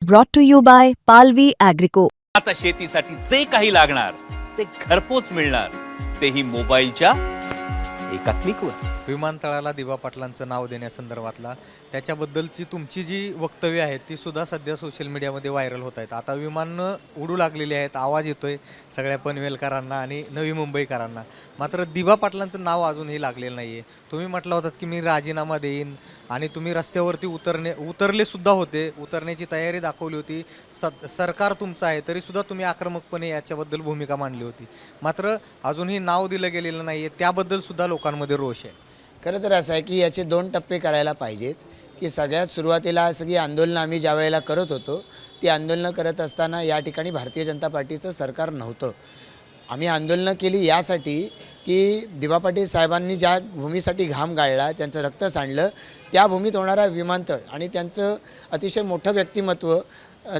brought to you by Palvi Agrico. आता शेतीसाठी जे काही लागणार ते घरपोच मिळणार, तेही मोबाईलच्या एका क्लिकवर. विमानतळाला दिवा पाटलांचं नाव देण्यासंदर्भातला त्याच्याबद्दलची तुमची जी वक्तव्य आहेत ती सुद्धा सध्या सोशल मीडियामध्ये व्हायरल होत आहेत. आता विमानं उडू लागलेली आहेत, आवाज येतोय सगळ्या पनवेलकरांना आणि नवी मुंबईकरांना. मात्र दिवा पाटलांचं नाव अजूनही लागलेलं नाही आहे. तुम्ही म्हटलं होतात की मी राजीनामा देईन आणि तुम्ही रस्त्यावरती उतरले सुद्धा होते, उतरण्याची तयारी दाखवली होती. सरकार तुमचं आहे तरीसुद्धा तुम्ही आक्रमकपणे याच्याबद्दल भूमिका मांडली होती. मात्र अजूनही नाव दिलं गेलेलं नाही आहे, त्याबद्दल सुद्धा लोकांमध्ये रोष आहे. खरं तर असं आहे की याचे 2 टप्पे करायला पाहिजेत. की सगळ्यात सुरुवातीला सगळी आंदोलनं आम्ही ज्या वेळेला करत होतो ती आंदोलनं करत असताना या ठिकाणी भारतीय जनता पार्टीचं सरकार नव्हतं. आम्ही आंदोलनं केली यासाठी की दिवा पाटील साहेबांनी ज्या भूमीसाठी घाम गाळला, त्यांचं रक्त सांडलं, त्या भूमीत होणारा विमानतळ आणि त्यांचं अतिशय मोठं व्यक्तिमत्व,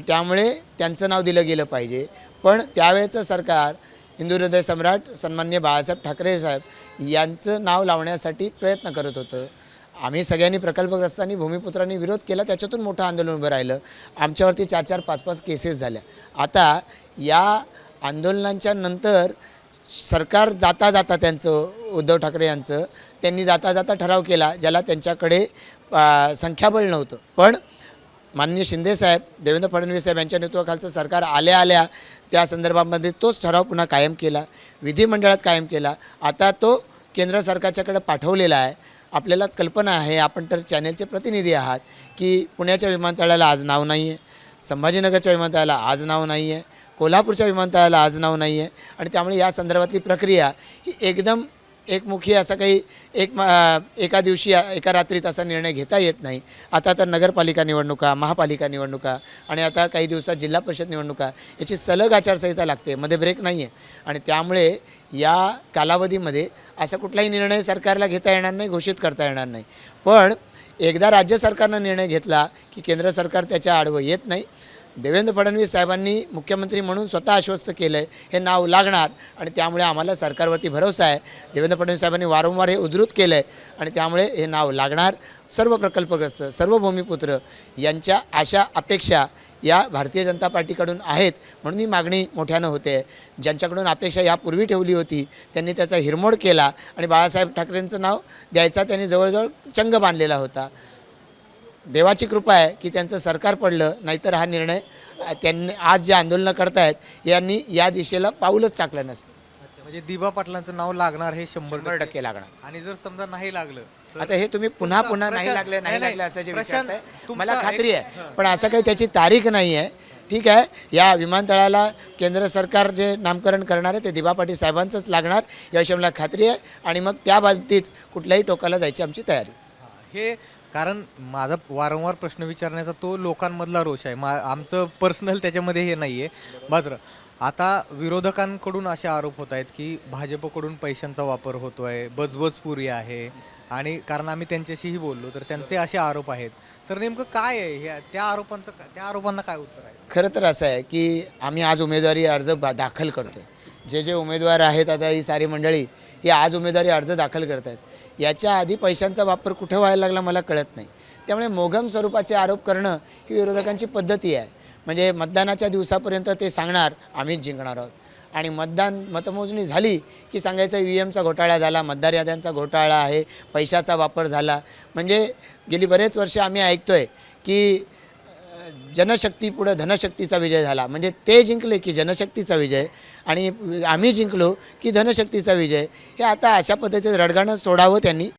त्यामुळे त्यांचं नाव दिलं गेलं पाहिजे. पण त्यावेळेचं सरकार हिंदू हृदय सम्राट सन्माननीय बाळासाहेब ठाकरे साहेब यांचं नाव लावण्यासाठी प्रयत्न करत होतं. आम्ही सगळ्यांनी प्रकल्पग्रस्तांनी भूमिपुत्रांनी विरोध केला, त्याच्यातून मोठं आंदोलन उभं राहिलं. आमच्यावरती 4-4, 5-5 केसेस झाल्या. आता या आंदोलनांच्या नंतर सरकार जाता जाता त्यांचं उद्धव ठाकरे यांचं त्यांनी जाता जाता ठराव केला ज्याला त्यांच्याकडे संख्याबळ नव्हतं. पण माननीय शिंदेसाहेब, देवेंद्र फडणवीस साहेब यांच्या नेतृत्वाखालचं सरकार आल्या त्या संदर्भामध्ये तोच ठराव पुन्हा कायम केला, विधिमंडळात कायम केला. आता तो केंद्र सरकारच्याकडे पाठवलेला आहे. आपल्याला कल्पना आहे, आपण तर चॅनेलचे प्रतिनिधी आहात, की पुण्याच्या विमानतळाला आज नाव नाही आहे, संभाजीनगरच्या विमानतळाला आज नाव नाही आहे, कोल्हापूरच्या विमानतळाला आज नाव नाही आहे. आणि त्यामुळे या संदर्भातली प्रक्रिया ही एकदम एकमुखी असं काही एका दिवशी एका रात्रीत असा निर्णय घेता येत नाही. आता तर नगरपालिका निवडणुका, महापालिका निवडणुका आणि आता काही दिवसात जिल्हा परिषद निवडणुका याची सलग आचारसंहिता लागते, मध्ये ब्रेक नाही आहे. आणि त्यामुळे या कालावधीमध्ये असा कुठलाही निर्णय सरकारला घेता येणार नाही, घोषित करता येणार नाही. पण एकदा राज्य सरकारनं निर्णय घेतला की केंद्र सरकार त्याच्या आडवं येत नाही. देवेंद्र फडणवीस साहेबांनी मुख्यमंत्री म्हणून स्वतः आश्वस्त केलं आहे हे नाव लागणार आणि त्यामुळे आम्हाला सरकारवरती भरोसा आहे. देवेंद्र फडणवीस साहेबांनी वारंवार हे उद्धृत केलं आहे आणि त्यामुळे हे नाव लागणार. सर्व प्रकल्पग्रस्त, सर्व भूमिपुत्र यांच्या आशा अपेक्षा या भारतीय जनता पार्टीकडून आहेत, म्हणून ही मागणी मोठ्यानं होते. ज्यांच्याकडून अपेक्षा यापूर्वी ठेवली होती त्यांनी त्याचा हिरमोड केला आणि बाळासाहेब ठाकरेंचं नाव द्यायचा त्यांनी जवळजवळ चंग बांधलेला होता. देवाची कृपा आहे की त्यांचं सरकार पडलं, नाहीतर हा निर्णय त्यांनी आज जे आंदोलनं करतायत यांनी या दिशेला पाऊलच टाकलं नसतं. म्हणजे दिवा पाटलांचं नाव लागणार हे 100% लागणार. आणि जर समजा नाही लागलं तर आता हे तुम्ही पुन्हा नाही लागलं असं जे विचारताय, मला खात्री आहे. पण असं काही त्याची तारीख नाही आहे. ठीक आहे, या विमानतळाला केंद्र सरकार जे नामकरण करणार आहे ते दिवा पाटील साहेबांचंच लागणार याविषयी मला खात्री आहे. आणि मग त्या बाबतीत कुठल्याही टोकाला जायची आमची तयारी. हे कारण माझा वारंवार प्रश्न विचारण्याचा तो लोकांमधला रोष आहे. आमचं पर्सनल त्याच्यामध्ये हे नाही आहे. मात्र आता विरोधकांकडून असे आरोप होत आहेत की भाजपकडून पैशांचा वापर होतो आहे, बजबजपुरी आहे. आणि कारण आम्ही त्यांच्याशीही बोललो तर त्यांचे असे आरोप आहेत. तर नेमकं काय आहे त्या आरोपांना काय उत्तर आहे? खरं तर असं आहे की आम्ही आज उमेदवारी अर्ज दाखल करतो. जे उमेदवार आहेत, आता ही सारी मंडळी ही आज उमेदवारी अर्ज दाखल करत आहेत. याच्या आधी पैशांचा वापर कुठे व्हायला लागला मला कळत नाही. त्यामुळे मोघम स्वरूपाचे आरोप करणं ही विरोधकांची पद्धती आहे. म्हणजे मतदानाच्या दिवसापर्यंत ते सांगणार आम्हीच जिंकणार आहोत आणि मतमोजणी झाली की सांगायचं EVMचा घोटाळा झाला, मतदार याद्यांचा घोटाळा आहे, पैशाचा वापर झाला. म्हणजे गेली बरेच वर्ष आम्ही ऐकतोय की जनशक्ती पुढं धनशक्तीचा विजय झाला. म्हणजे ते जिंकले की जनशक्तीचा विजय आणि आम्ही जिंकलो की धनशक्तीचा विजय. हे आता अशा पद्धतीचं रडगाणं सोडावं त्यांनी.